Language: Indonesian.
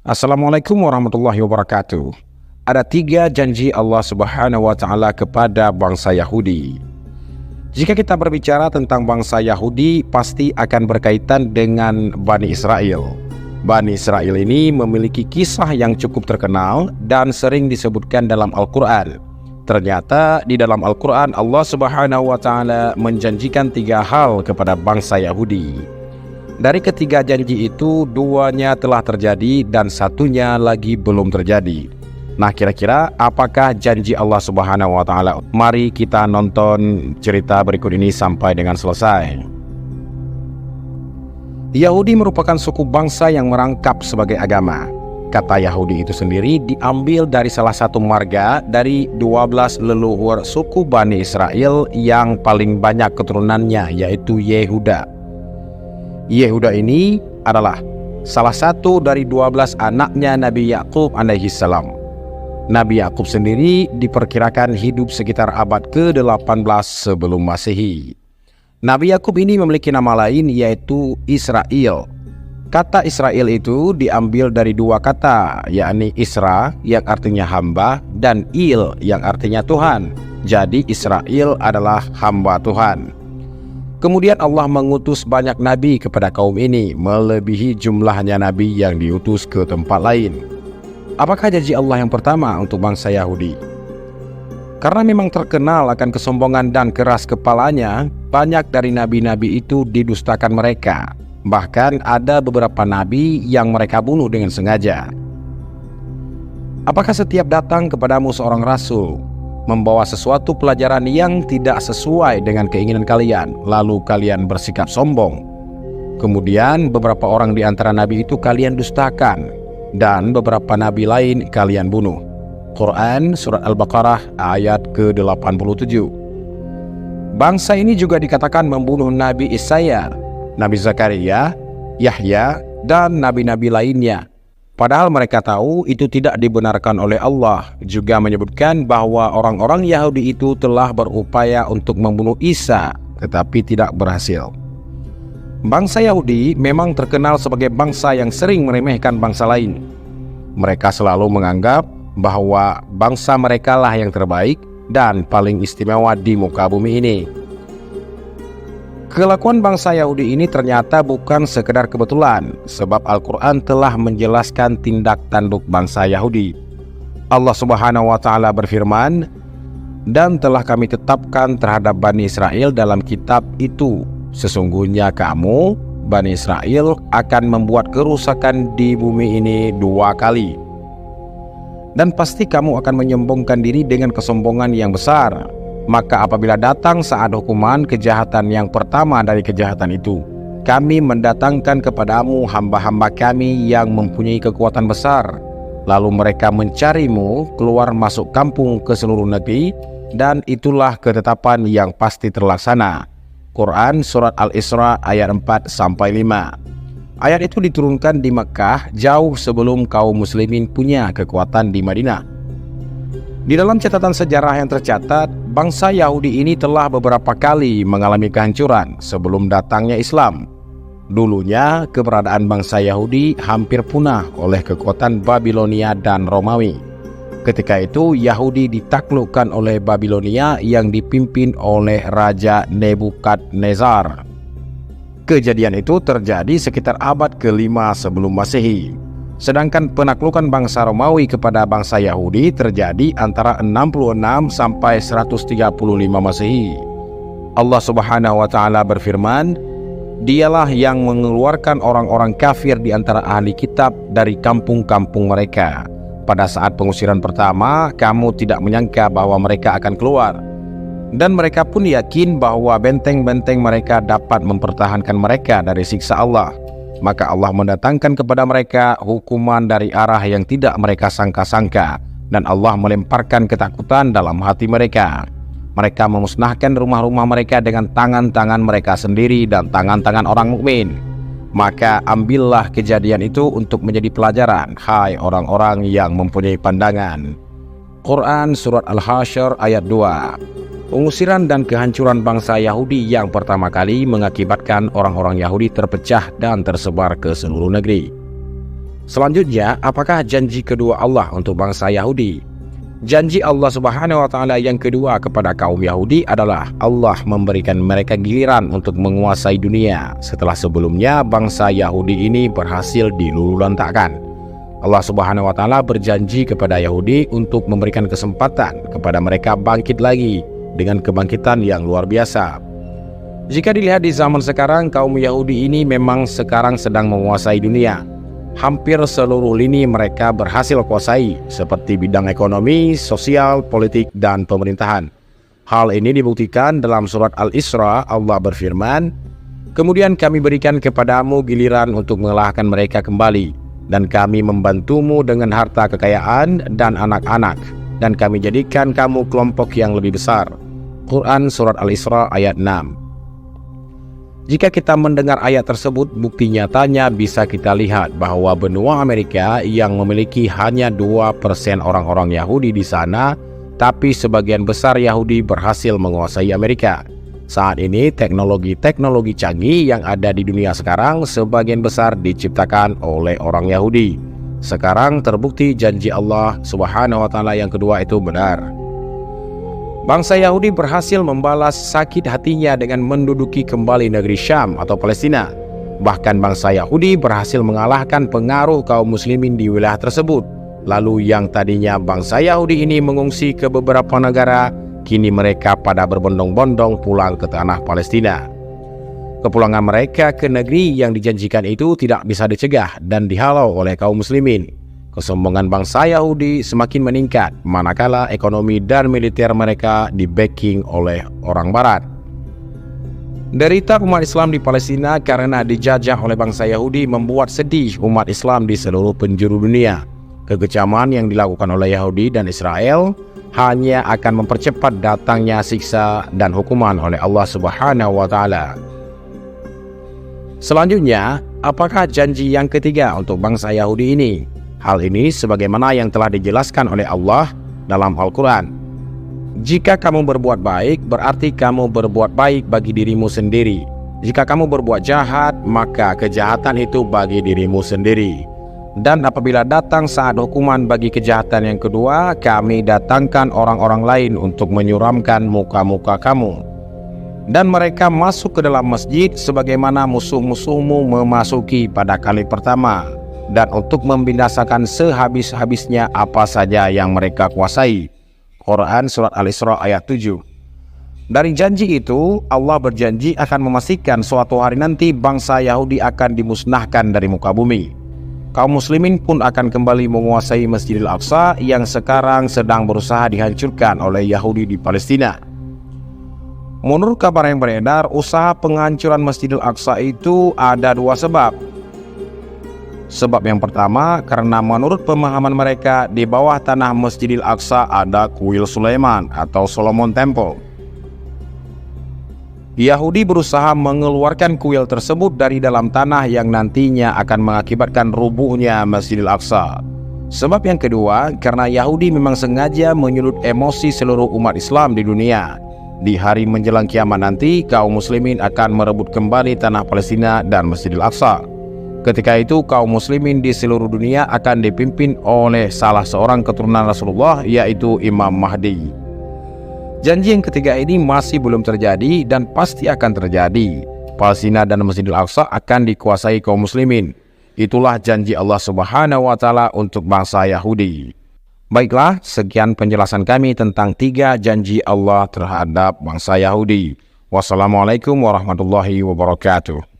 Assalamualaikum warahmatullahi wabarakatuh. Ada 3 janji Allah Subhanahu wa Ta'ala kepada bangsa Yahudi. Jika kita berbicara tentang bangsa Yahudi, pasti akan berkaitan dengan Bani Israel. Bani Israel ini memiliki kisah yang cukup terkenal dan sering disebutkan dalam Al-Quran. Ternyata di dalam Al-Quran Allah Subhanahu wa Ta'ala menjanjikan 3 hal kepada bangsa Yahudi. Dari ketiga janji itu, 2-nya telah terjadi dan 1-nya lagi belum terjadi. Nah, kira-kira apakah janji Allah Subhanahu wa Ta'ala? Mari kita nonton cerita berikut ini sampai dengan selesai. Yahudi merupakan suku bangsa yang merangkap sebagai agama. Kata Yahudi itu sendiri diambil dari salah satu marga dari 12 leluhur suku Bani Israel yang paling banyak keturunannya, yaitu Yehuda. Yehuda ini adalah salah satu dari 12 anaknya Nabi Yakub alaihissalam. Nabi Yakub sendiri diperkirakan hidup sekitar abad ke-18 sebelum Masehi. Nabi Yakub ini memiliki nama lain, yaitu Israel. Kata Israel itu diambil dari 2 kata, yakni Isra yang artinya hamba dan Il yang artinya Tuhan. Jadi Israel adalah hamba Tuhan. Kemudian Allah mengutus banyak nabi kepada kaum ini, melebihi jumlahnya nabi yang diutus ke tempat lain. Apakah janji Allah yang pertama untuk bangsa Yahudi? Karena memang terkenal akan kesombongan dan keras kepalanya, banyak dari nabi-nabi itu didustakan mereka. Bahkan ada beberapa nabi yang mereka bunuh dengan sengaja. Apakah setiap datang kepadamu seorang rasul membawa sesuatu pelajaran yang tidak sesuai dengan keinginan kalian, lalu kalian bersikap sombong? Kemudian beberapa orang di antara nabi itu kalian dustakan, dan beberapa nabi lain kalian bunuh. Quran Surat Al-Baqarah ayat ke-87. Bangsa ini juga dikatakan membunuh Nabi Isaiah, Nabi Zakaria, Yahya, dan nabi-nabi lainnya. Padahal mereka tahu itu tidak dibenarkan oleh Allah. Juga menyebutkan bahwa orang-orang Yahudi itu telah berupaya untuk membunuh Isa, tetapi tidak berhasil. Bangsa Yahudi memang terkenal sebagai bangsa yang sering meremehkan bangsa lain. Mereka selalu menganggap bahwa bangsa mereka lah yang terbaik dan paling istimewa di muka bumi ini. Kelakuan bangsa Yahudi ini ternyata bukan sekedar kebetulan, sebab Al-Quran telah menjelaskan tindak tanduk bangsa Yahudi. Allah Subhanahu wa Ta'ala berfirman, "Dan telah kami tetapkan terhadap Bani Israel dalam kitab itu, sesungguhnya kamu, Bani Israel, akan membuat kerusakan di bumi ini 2 kali. Dan pasti kamu akan menyombongkan diri dengan kesombongan yang besar. Maka apabila datang saat hukuman kejahatan yang pertama dari kejahatan itu, kami mendatangkan kepadamu hamba-hamba kami yang mempunyai kekuatan besar. Lalu mereka mencarimu keluar masuk kampung ke seluruh negeri, dan itulah ketetapan yang pasti terlaksana." Quran Surat Al-Isra ayat 4-5. Ayat itu diturunkan di Mekkah jauh sebelum kaum muslimin punya kekuatan di Madinah. Di dalam catatan sejarah yang tercatat, bangsa Yahudi ini telah beberapa kali mengalami kehancuran sebelum datangnya Islam. Dulunya, keberadaan bangsa Yahudi hampir punah oleh kekuatan Babilonia dan Romawi. Ketika itu, Yahudi ditaklukkan oleh Babilonia yang dipimpin oleh Raja Nebukadnezar. Kejadian itu terjadi sekitar abad ke-5 sebelum Masehi. Sedangkan penaklukan bangsa Romawi kepada bangsa Yahudi terjadi antara 66 sampai 135 Masehi. Allah Subhanahu wa Ta'ala berfirman, "Dialah yang mengeluarkan orang-orang kafir di antara ahli kitab dari kampung-kampung mereka. Pada saat pengusiran pertama, kamu tidak menyangka bahwa mereka akan keluar. Dan mereka pun yakin bahwa benteng-benteng mereka dapat mempertahankan mereka dari siksa Allah. Maka Allah mendatangkan kepada mereka hukuman dari arah yang tidak mereka sangka-sangka, dan Allah melemparkan ketakutan dalam hati mereka. Mereka memusnahkan rumah-rumah mereka dengan tangan-tangan mereka sendiri dan tangan-tangan orang mukmin. Maka ambillah kejadian itu untuk menjadi pelajaran, hai orang-orang yang mempunyai pandangan." Quran Surat Al-Hasyr ayat 2. Pengusiran dan kehancuran bangsa Yahudi yang pertama kali mengakibatkan orang-orang Yahudi terpecah dan tersebar ke seluruh negeri. Selanjutnya, apakah janji kedua Allah untuk bangsa Yahudi? Janji Allah Subhanahu wa Ta'ala yang kedua kepada kaum Yahudi adalah Allah memberikan mereka giliran untuk menguasai dunia setelah sebelumnya bangsa Yahudi ini berhasil diluluhlantakkan. Allah Subhanahu wa Ta'ala berjanji kepada Yahudi untuk memberikan kesempatan kepada mereka bangkit lagi dengan kebangkitan yang luar biasa. Jika dilihat di zaman sekarang, kaum Yahudi ini memang sekarang sedang menguasai dunia. Hampir seluruh lini mereka berhasil kuasai, seperti bidang ekonomi, sosial, politik, dan pemerintahan. Hal ini dibuktikan dalam surat Al-Isra. Allah berfirman, "Kemudian kami berikan kepadamu giliran untuk mengalahkan mereka kembali, dan kami membantumu dengan harta kekayaan dan anak-anak, dan kami jadikan kamu kelompok yang lebih besar." Quran Surat Al-Isra ayat 6. Jika kita mendengar ayat tersebut, bukti nyatanya bisa kita lihat bahwa benua Amerika yang memiliki hanya 2% orang-orang Yahudi di sana, tapi sebagian besar Yahudi berhasil menguasai Amerika. Saat ini teknologi-teknologi canggih yang ada di dunia sekarang sebagian besar diciptakan oleh orang Yahudi. Sekarang terbukti janji Allah Subhanahu wa Ta'ala yang kedua itu benar. Bangsa Yahudi berhasil membalas sakit hatinya dengan menduduki kembali negeri Syam atau Palestina. Bahkan bangsa Yahudi berhasil mengalahkan pengaruh kaum muslimin di wilayah tersebut. Lalu yang tadinya bangsa Yahudi ini mengungsi ke beberapa negara, kini mereka pada berbondong-bondong pulang ke tanah Palestina. Kepulangan mereka ke negeri yang dijanjikan itu tidak bisa dicegah dan dihalau oleh kaum muslimin. Kesombongan bangsa Yahudi semakin meningkat manakala ekonomi dan militer mereka di-backing oleh orang Barat. Derita umat Islam di Palestina karena dijajah oleh bangsa Yahudi membuat sedih umat Islam di seluruh penjuru dunia. Kekejaman yang dilakukan oleh Yahudi dan Israel hanya akan mempercepat datangnya siksa dan hukuman oleh Allah Subhanahu wa Ta'ala. Selanjutnya, apakah janji yang ketiga untuk bangsa Yahudi ini? Hal ini sebagaimana yang telah dijelaskan oleh Allah dalam Al-Quran. Jika kamu berbuat baik, berarti kamu berbuat baik bagi dirimu sendiri. Jika kamu berbuat jahat, maka kejahatan itu bagi dirimu sendiri. Dan apabila datang saat hukuman bagi kejahatan yang kedua, kami datangkan orang-orang lain untuk menyuramkan muka-muka kamu. Dan mereka masuk ke dalam masjid sebagaimana musuh-musuhmu memasuki pada kali pertama, dan untuk membinasakan sehabis-habisnya apa saja yang mereka kuasai. Quran Surat Al-Isra ayat 7. Dari janji itu, Allah berjanji akan memastikan suatu hari nanti bangsa Yahudi akan dimusnahkan dari muka bumi. Kaum muslimin pun akan kembali menguasai Masjidil Aqsa yang sekarang sedang berusaha dihancurkan oleh Yahudi di Palestina. Menurut kabar yang beredar, usaha penghancuran Masjidil Aqsa itu ada dua sebab. Sebab yang pertama, karena menurut pemahaman mereka di bawah tanah Masjidil Aqsa ada kuil Sulaiman atau Solomon Temple. Yahudi berusaha mengeluarkan kuil tersebut dari dalam tanah yang nantinya akan mengakibatkan rubuhnya Masjidil Aqsa. Sebab yang kedua, karena Yahudi memang sengaja menyulut emosi seluruh umat Islam di dunia. Di hari menjelang kiamat nanti, kaum muslimin akan merebut kembali tanah Palestina dan Masjidil Aqsa. Ketika itu kaum muslimin di seluruh dunia akan dipimpin oleh salah seorang keturunan Rasulullah, yaitu Imam Mahdi. Janji yang ketiga ini masih belum terjadi dan pasti akan terjadi. Palestina dan Masjidil Aqsa akan dikuasai kaum muslimin. Itulah janji Allah Subhanahu wa Ta'ala untuk bangsa Yahudi. Baiklah, sekian penjelasan kami tentang 3 janji Allah terhadap bangsa Yahudi. Wassalamualaikum warahmatullahi wabarakatuh.